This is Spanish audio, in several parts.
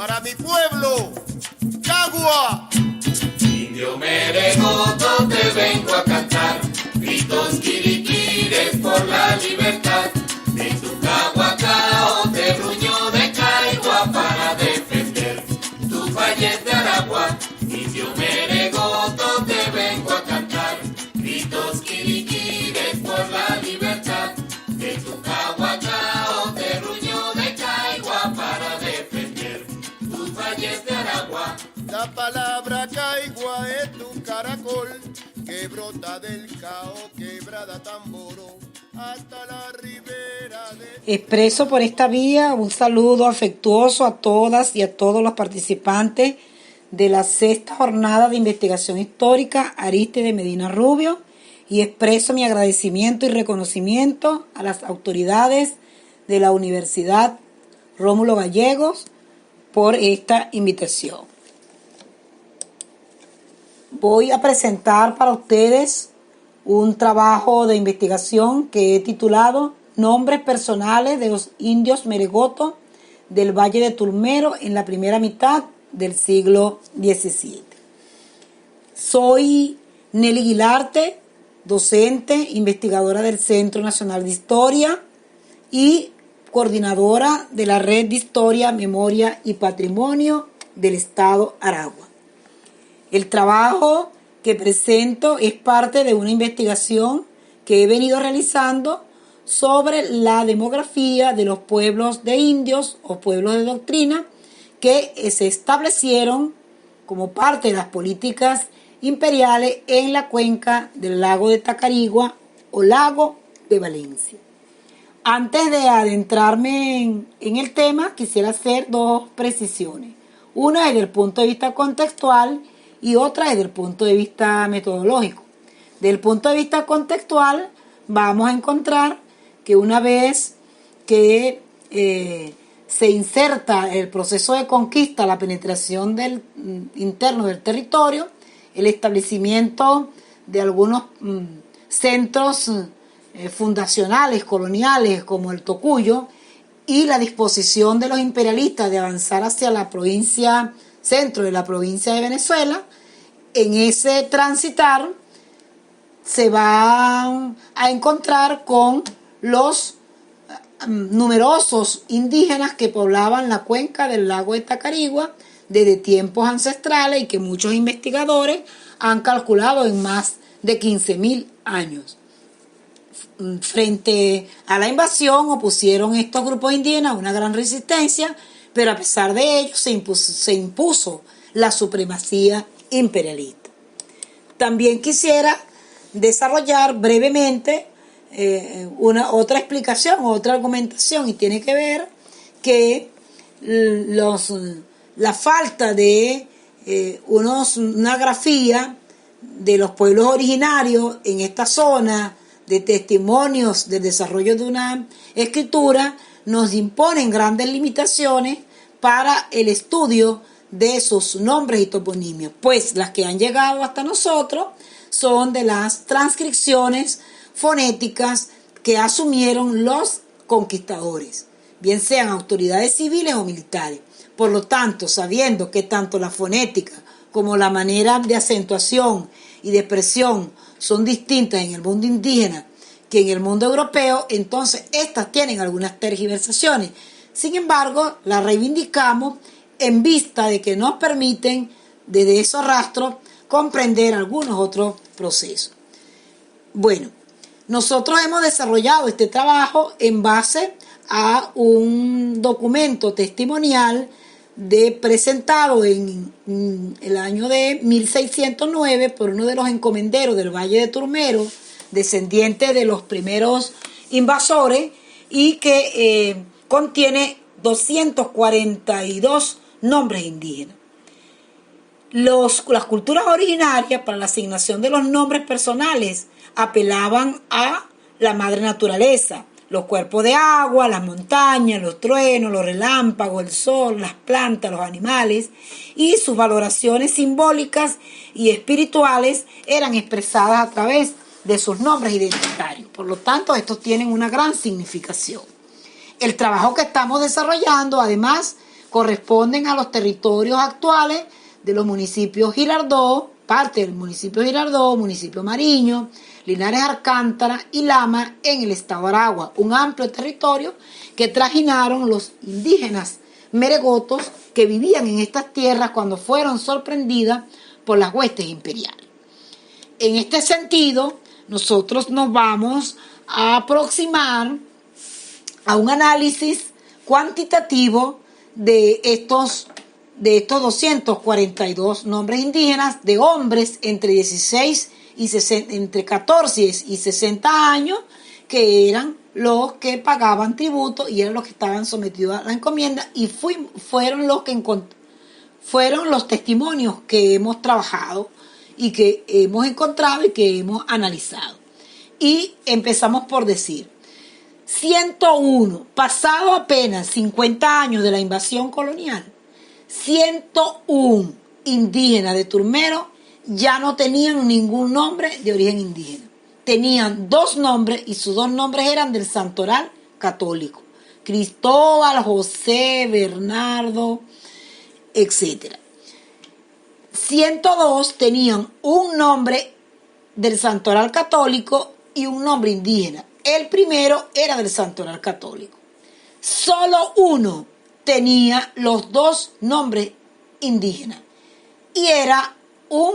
para mi pueblo, Cagua. Indio merengoto te vengo a cantar, gritos quiriquires por la libertad. De tu caguacao te ruño de Caigua para defender tus valles de Aragua. Indio merengoto te vengo a cantar, gritos quiriquires por la libertad. De tu caguacao te ruño de Caigua para defender tus valles de Aragua. La palabra Caigua es un caracol que brota del Cao, Quebrada Tamboro, hasta la ribera de... Expreso por esta vía un saludo afectuoso a todas y a todos los participantes de la 6ª jornada de investigación histórica Arístide Medina Rubio y expreso mi agradecimiento y reconocimiento a las autoridades de la Universidad Rómulo Gallegos por esta invitación. Voy a presentar para ustedes un trabajo de investigación que he titulado Nombres personales de los indios merengoto del Valle de Turmero en la primera mitad del siglo XVII. Soy Nelly Guilarte, docente, investigadora del Centro Nacional de Historia y coordinadora de la Red de Historia, Memoria y Patrimonio del Estado Aragua. El trabajo que presento es parte de una investigación que he venido realizando sobre la demografía de los pueblos de indios o pueblos de doctrina que se establecieron como parte de las políticas imperiales en la cuenca del lago de Tacarigua o lago de Valencia. Antes de adentrarme en el tema, quisiera hacer dos precisiones. Una desde el punto de vista contextual y otra desde el punto de vista metodológico. Desde el punto de vista contextual, vamos a encontrar que una vez que se inserta el proceso de conquista, la penetración interno del territorio, el establecimiento de algunos centros fundacionales, coloniales, como el Tocuyo, y la disposición de los imperialistas de avanzar hacia la provincia centro de la provincia de Venezuela, en ese transitar se va a encontrar con los numerosos indígenas que poblaban la cuenca del lago de Tacarigua desde tiempos ancestrales y que muchos investigadores han calculado en más de 15.000 años. Frente a la invasión opusieron estos grupos indígenas una gran resistencia, pero a pesar de ello se impuso la supremacía imperialista. También quisiera desarrollar brevemente otra explicación, otra argumentación, y tiene que ver que la falta de una grafía de los pueblos originarios en esta zona, de testimonios del desarrollo de una escritura, nos imponen grandes limitaciones para el estudio de sus nombres y toponimios, pues las que han llegado hasta nosotros son de las transcripciones fonéticas que asumieron los conquistadores, bien sean autoridades civiles o militares. Por lo tanto, sabiendo que tanto la fonética como la manera de acentuación y de expresión son distintas en el mundo indígena que en el mundo europeo, entonces estas tienen algunas tergiversaciones. Sin embargo, las reivindicamos en vista de que nos permiten, desde esos rastros, comprender algunos otros procesos. Bueno, nosotros hemos desarrollado este trabajo en base a un documento testimonial presentado en el año de 1609 por uno de los encomenderos del Valle de Turmero, descendiente de los primeros invasores, y que contiene 242 nombres indígenas. Las culturas originarias para la asignación de los nombres personales apelaban a la madre naturaleza, los cuerpos de agua, las montañas, los truenos, los relámpagos, el sol, las plantas, los animales, y sus valoraciones simbólicas y espirituales eran expresadas a través de sus nombres identitarios. Por lo tanto, estos tienen una gran significación. El trabajo que estamos desarrollando, además, corresponden a los territorios actuales de los municipios Girardot, parte del municipio Girardot, municipio Mariño, Linares Alcántara y Lama en el estado Aragua, un amplio territorio que trajinaron los indígenas meregotos que vivían en estas tierras cuando fueron sorprendidas por las huestes imperiales. En este sentido, nosotros nos vamos a aproximar a un análisis cuantitativo de estos 242 nombres indígenas de hombres entre 14 y 60 años, que eran los que pagaban tributo y eran los que estaban sometidos a la encomienda, y fueron los testimonios que hemos trabajado y que hemos encontrado y que hemos analizado. Y empezamos por decir, 101, pasado apenas 50 años de la invasión colonial, 101 indígenas de Turmero ya no tenían ningún nombre de origen indígena. Tenían 2 nombres y sus 2 nombres eran del santoral católico: Cristóbal, José, Bernardo, etc. 102 tenían un nombre del santoral católico y un nombre indígena. El primero era del santoral católico. Solo uno tenía los 2 nombres indígenas y era un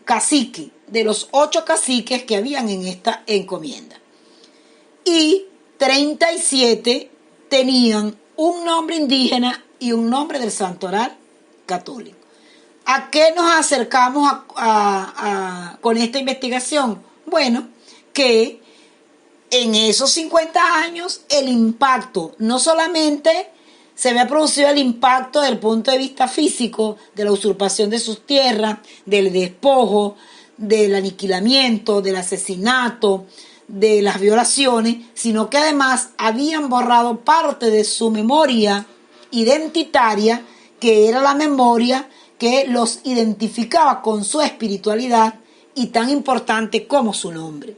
cacique de los 8 caciques que habían en esta encomienda. Y 37 tenían un nombre indígena y un nombre del santoral católico. ¿A qué nos acercamos con esta investigación? Bueno, que en esos 50 años el impacto, no solamente se había producido el impacto desde el punto de vista físico de la usurpación de sus tierras, del despojo, del aniquilamiento, del asesinato, de las violaciones, sino que además habían borrado parte de su memoria identitaria, que era la memoria que los identificaba con su espiritualidad y tan importante como su nombre.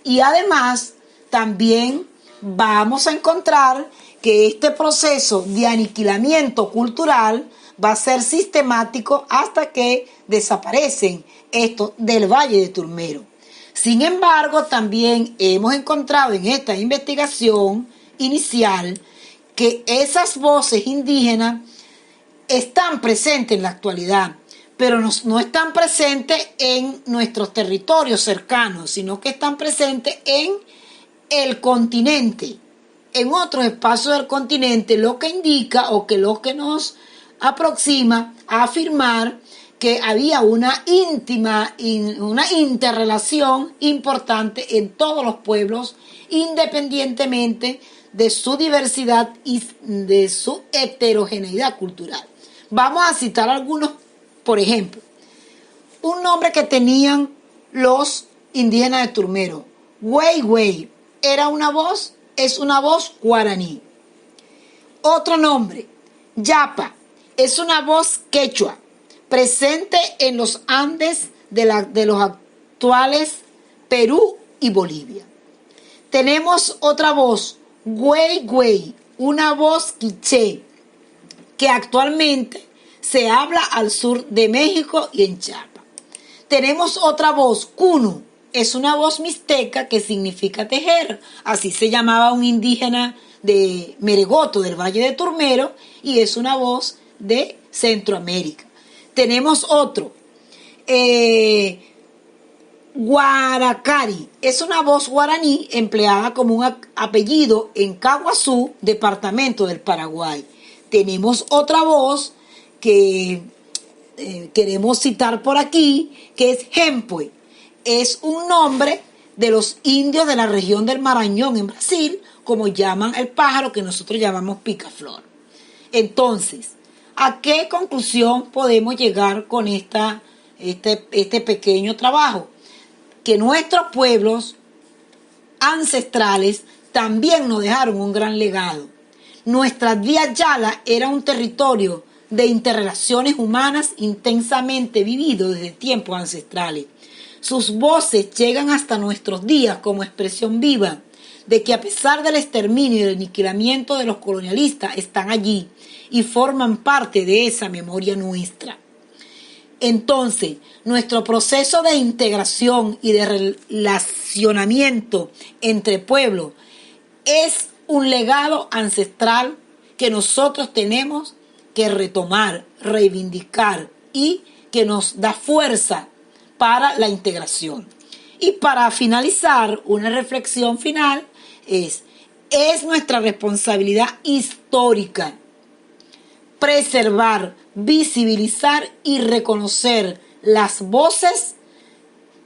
Y además también vamos a encontrar que este proceso de aniquilamiento cultural va a ser sistemático hasta que desaparecen estos del Valle de Turmero. Sin embargo, también hemos encontrado en esta investigación inicial que esas voces indígenas están presentes en la actualidad, pero no están presentes en nuestros territorios cercanos, sino que están presentes en el continente, en otros espacios del continente, lo que indica o que lo que nos aproxima a afirmar que había una interrelación importante en todos los pueblos, independientemente de su diversidad y de su heterogeneidad cultural. Vamos a citar algunos, por ejemplo, un nombre que tenían los indígenas de Turmero: Güey Güey, es una voz guaraní. Otro nombre, Yapa, es una voz quechua, presente en los Andes de los actuales Perú y Bolivia. Tenemos otra voz, Güey Güey, una voz quiché, que actualmente se habla al sur de México y en Chiapas. Tenemos otra voz, Cunu, es una voz mixteca que significa tejer. Así se llamaba un indígena de Meregoto, del Valle de Turmero, y es una voz de Centroamérica. Tenemos otro, Guaracari, es una voz guaraní empleada como un apellido en Caguazú, departamento del Paraguay. Tenemos otra voz que queremos citar por aquí, que es Jempue. Es un nombre de los indios de la región del Marañón en Brasil, como llaman el pájaro que nosotros llamamos picaflor. Entonces, ¿a qué conclusión podemos llegar con este pequeño trabajo? Que nuestros pueblos ancestrales también nos dejaron un gran legado. Nuestra Vía Yala era un territorio de interrelaciones humanas intensamente vivido desde tiempos ancestrales. Sus voces llegan hasta nuestros días como expresión viva de que a pesar del exterminio y el aniquilamiento de los colonialistas están allí y forman parte de esa memoria nuestra. Entonces, nuestro proceso de integración y de relacionamiento entre pueblos es un legado ancestral que nosotros tenemos que retomar, reivindicar y que nos da fuerza para la integración. Y para finalizar, una reflexión final es nuestra responsabilidad histórica preservar, visibilizar y reconocer las voces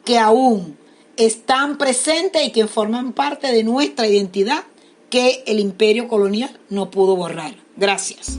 que aún están presentes y que forman parte de nuestra identidad que el imperio colonial no pudo borrar. Gracias.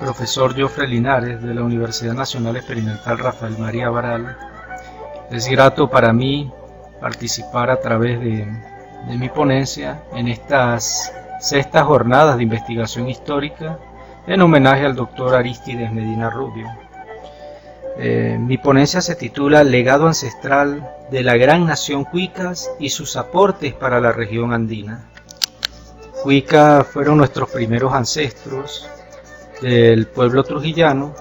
Profesor Jofre Linares de la Universidad Nacional Experimental Rafael María Baral. Es grato para mí participar a través de mi ponencia en estas sextas jornadas de investigación histórica en homenaje al doctor Arístides Medina Rubio. Mi ponencia se titula Legado ancestral de la gran nación cuicas y sus aportes para la región andina. Cuicas fueron nuestros primeros ancestros del pueblo trujillano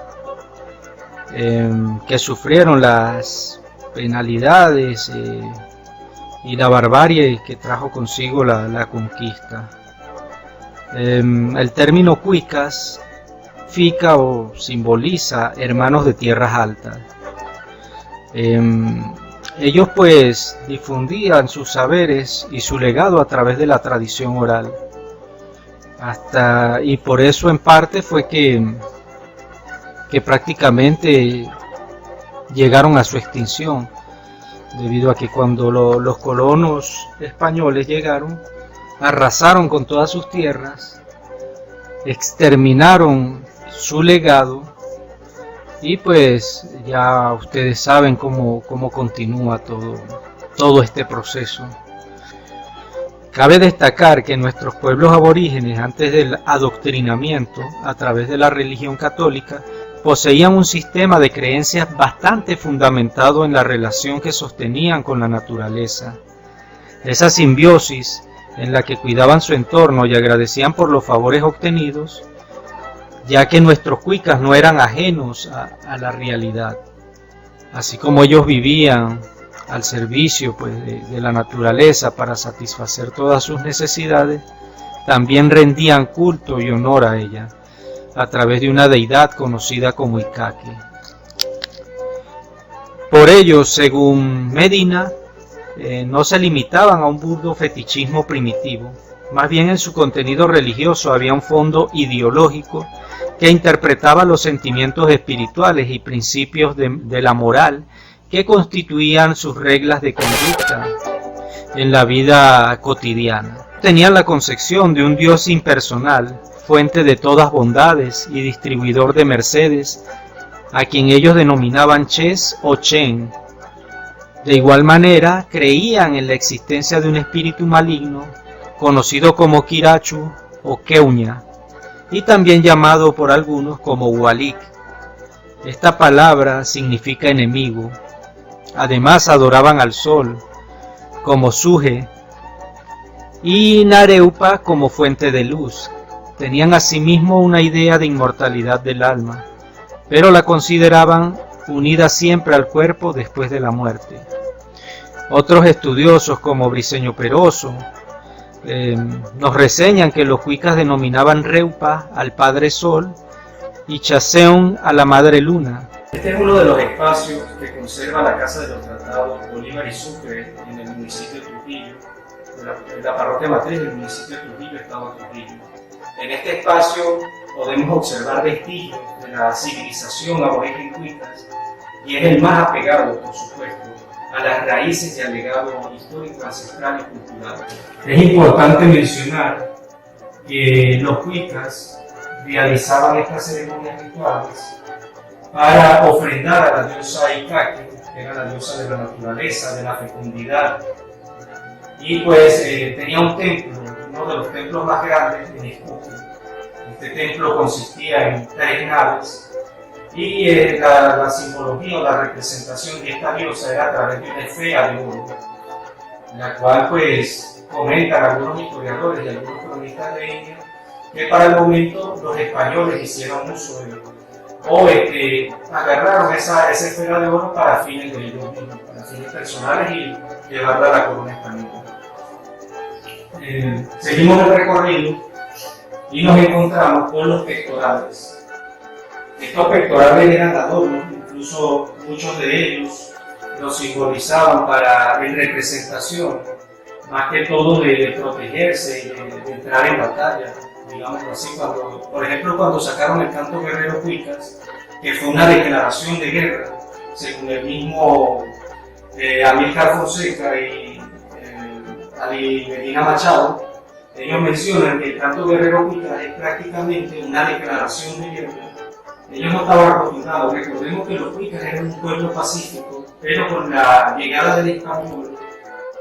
que sufrieron las penalidades y la barbarie que trajo consigo la conquista. El término cuicas significa o simboliza hermanos de tierras altas. Ellos pues difundían sus saberes y su legado a través de la tradición oral. Y por eso en parte fue que prácticamente llegaron a su extinción, debido a que cuando los colonos españoles llegaron, arrasaron con todas sus tierras, exterminaron su legado y pues ya ustedes saben cómo continúa todo este proceso. Cabe destacar que nuestros pueblos aborígenes, antes del adoctrinamiento a través de la religión católica, poseían un sistema de creencias bastante fundamentado en la relación que sostenían con la naturaleza. Esa simbiosis en la que cuidaban su entorno y agradecían por los favores obtenidos, ya que nuestros cuicas no eran ajenos a la realidad. Así como ellos vivían al servicio pues, de la naturaleza para satisfacer todas sus necesidades, también rendían culto y honor a ella, a través de una deidad conocida como Icaque. Por ello, según Medina, no se limitaban a un burdo fetichismo primitivo, más bien en su contenido religioso había un fondo ideológico que interpretaba los sentimientos espirituales y principios de la moral que constituían sus reglas de conducta en la vida cotidiana. Tenían la concepción de un Dios impersonal, fuente de todas bondades y distribuidor de mercedes, a quien ellos denominaban Ches o Chen. De igual manera, creían en la existencia de un espíritu maligno, conocido como Kirachu o Keuña, y también llamado por algunos como Walik. Esta palabra significa enemigo. Además adoraban al sol como Suje y Nareupa como fuente de luz. Tenían asimismo una idea de inmortalidad del alma, pero la consideraban unida siempre al cuerpo después de la muerte. Otros estudiosos como Briceño Peroso nos reseñan que los cuicas denominaban Reupa al Padre Sol y Chaseón a la Madre Luna. Este es uno de los espacios que conserva la Casa de los Tratados Bolívar y Sucre en el municipio de Trujillo, en la parroquia matriz del municipio de Trujillo, estado de Trujillo. En este espacio podemos observar vestigios de la civilización aborigen cuicas y es el más apegado, por supuesto, a las raíces y al legado histórico, ancestral y cultural. Es importante mencionar que los cuicas realizaban estas ceremonias rituales para ofrendar a la diosa Icaque, que era la diosa de la naturaleza, de la fecundidad, y pues tenía un templo, uno de los templos más grandes en Escuque. Este templo consistía en 3 naves y la simbología o la representación de esta diosa era a través de una esfera de oro, la cual pues comentan algunos historiadores y algunos cronistas de India que para el momento los españoles hicieron uso de agarraron esa esfera de oro para fines de ellos mismos, para fines personales y llevarla a la corona española. Seguimos el recorrido y nos encontramos con los pectorales. Estos pectorales eran adornos, incluso muchos de ellos los simbolizaban en representación, más que todo de protegerse y de entrar en batalla, digámoslo así. Por ejemplo, cuando sacaron el canto guerrero Cuicas, que fue una declaración de guerra, según el mismo Amílcar Fonseca y Ali Medina Machado, ellos mencionan que el canto guerrero Cuicas es prácticamente una declaración de guerra. Ellos no estaban acostumbrados. Recordemos que los cuicas eran un pueblo pacífico, pero con la llegada del español,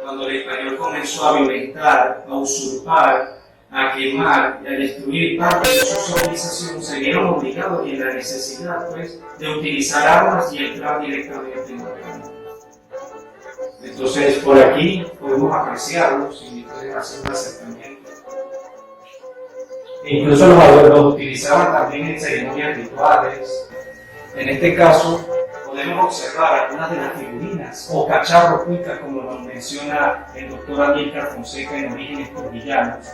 cuando el español comenzó a violentar, a usurpar, a quemar y a destruir parte de su civilización, se vieron obligados y en la necesidad pues, de utilizar armas y entrar directamente en la guerra. Entonces, por aquí podemos apreciarlo si pueden hacer un acercamiento. Incluso los utilizaban también en ceremonias rituales. En este caso, podemos observar algunas de las figurinas o cacharros cuicas, como nos menciona el doctor Amílcar Fonseca en Orígenes Trujllanos,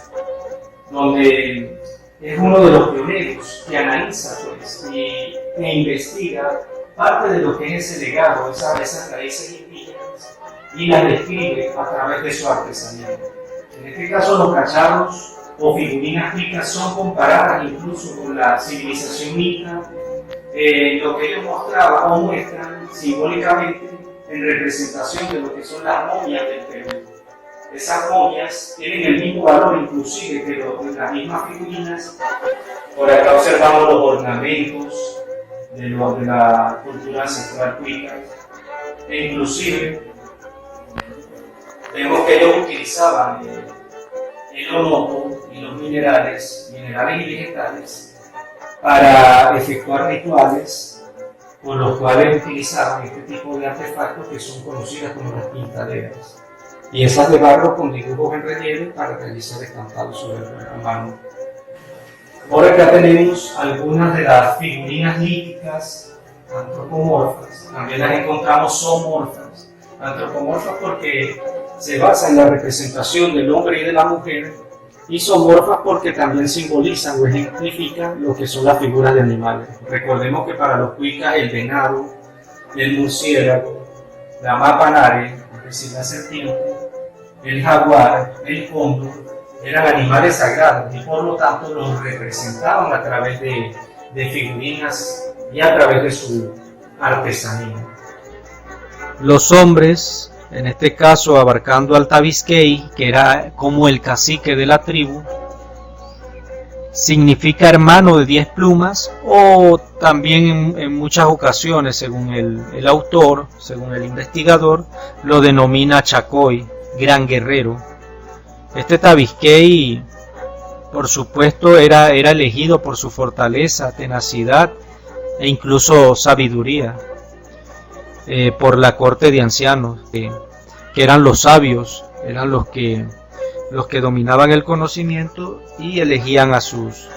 donde es uno de los pioneros que analiza pues, e investiga parte de lo que es ese legado, esas raíces indígenas, y las describe a través de su artesanía. En este caso, los cacharros o figurinas cuicas son comparadas incluso con la civilización inca, lo que ellos mostraban o muestran simbólicamente en representación de lo que son las momias del Perú. Esas momias tienen el mismo valor inclusive que las mismas figurinas. Por acá observamos los ornamentos de la cultura ancestral cuica, e inclusive vemos que ellos utilizaban el oroto y los minerales y vegetales para efectuar rituales, con los cuales utilizaban este tipo de artefactos que son conocidas como las pintaderas, y esas de barro con dibujos en relieve para realizar estampados sobre la mano. Por acá tenemos algunas de las figurinas líticas antropomorfas, también las encontramos zoomorfas. Antropomorfas porque se basa en la representación del hombre y de la mujer, y zoomorfas porque también simbolizan o ejemplifican lo que son las figuras de animales. Recordemos que para los cuicas el venado, el murciélago, la mapanare, es decir, la serpiente, el jaguar, el cóndor, eran animales sagrados y por lo tanto los representaban a través de figurinas y a través de su artesanía. Los hombres, en este caso abarcando al Tabisquey, que era como el cacique de la tribu, significa hermano de 10 plumas, o también en muchas ocasiones, según el autor, según el investigador, lo denomina Chacoy, gran guerrero. Este Tabisquey, por supuesto, era elegido por su fortaleza, tenacidad e incluso sabiduría, por la corte de ancianos, que eran los sabios, eran los que dominaban el conocimiento y elegían a sus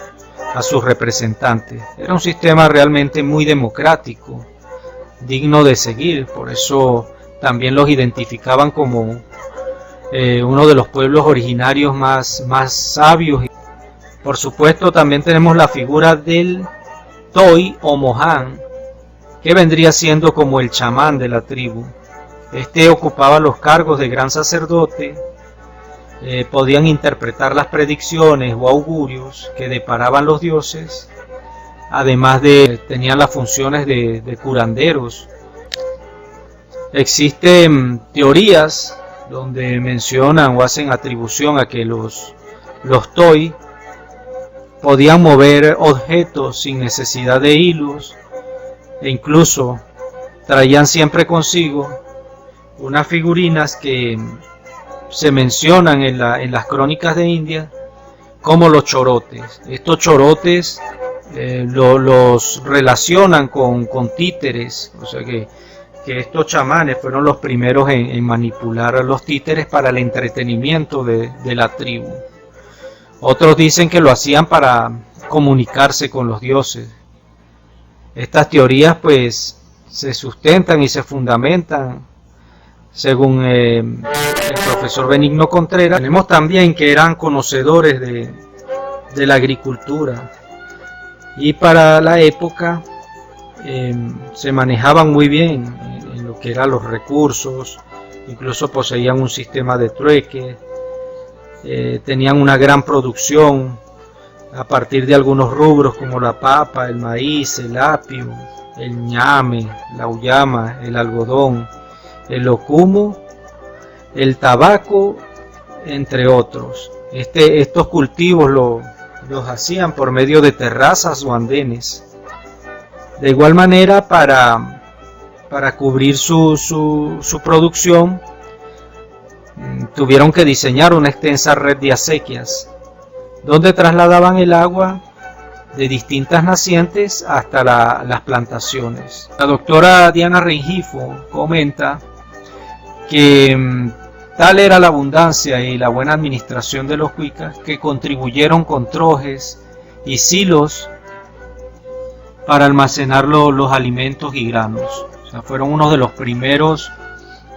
representantes. Era un sistema realmente muy democrático, digno de seguir, por eso también los identificaban como uno de los pueblos originarios más sabios. Por supuesto, también tenemos la figura del Toy o Mohan, que vendría siendo como el chamán de la tribu. Este ocupaba los cargos de gran sacerdote, podían interpretar las predicciones o augurios que deparaban los dioses, además tenían las funciones de curanderos. Existen teorías donde mencionan o hacen atribución a que los Toy podían mover objetos sin necesidad de hilos, e incluso traían siempre consigo unas figurinas que se mencionan en las crónicas de India como los chorotes. Estos chorotes los relacionan con títeres, o sea que estos chamanes fueron los primeros en manipular a los títeres para el entretenimiento de la tribu. Otros dicen que lo hacían para comunicarse con los dioses. Estas teorías pues se sustentan y se fundamentan según el profesor Benigno Contreras. Tenemos también que eran conocedores de la agricultura, y para la época se manejaban muy bien en lo que eran los recursos, incluso poseían un sistema de trueque, tenían una gran producción a partir de algunos rubros como la papa, el maíz, el apio, el ñame, la uyama, el algodón, el ocumo, el tabaco, entre otros. Estos cultivos los hacían por medio de terrazas o andenes. De igual manera, para cubrir su producción, tuvieron que diseñar una extensa red de acequias, donde trasladaban el agua de distintas nacientes hasta las plantaciones. La doctora Diana Rengifo comenta que tal era la abundancia y la buena administración de los cuicas que contribuyeron con trojes y silos para almacenar los alimentos y granos. O sea, fueron uno de los primeros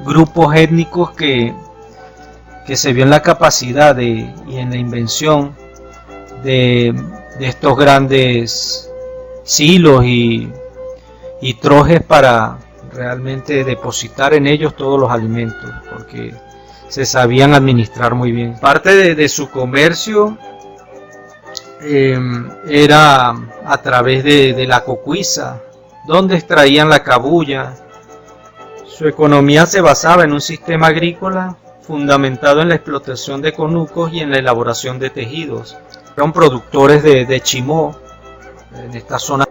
grupos étnicos que se vio en la capacidad y en la invención de estos grandes silos y trojes para realmente depositar en ellos todos los alimentos, porque se sabían administrar muy bien. Parte de su comercio era a través de la cocuiza, donde extraían la cabuya. Su economía se basaba en un sistema agrícola fundamentado en la explotación de conucos y en la elaboración de tejidos. Eran productores de chimó en esta zona.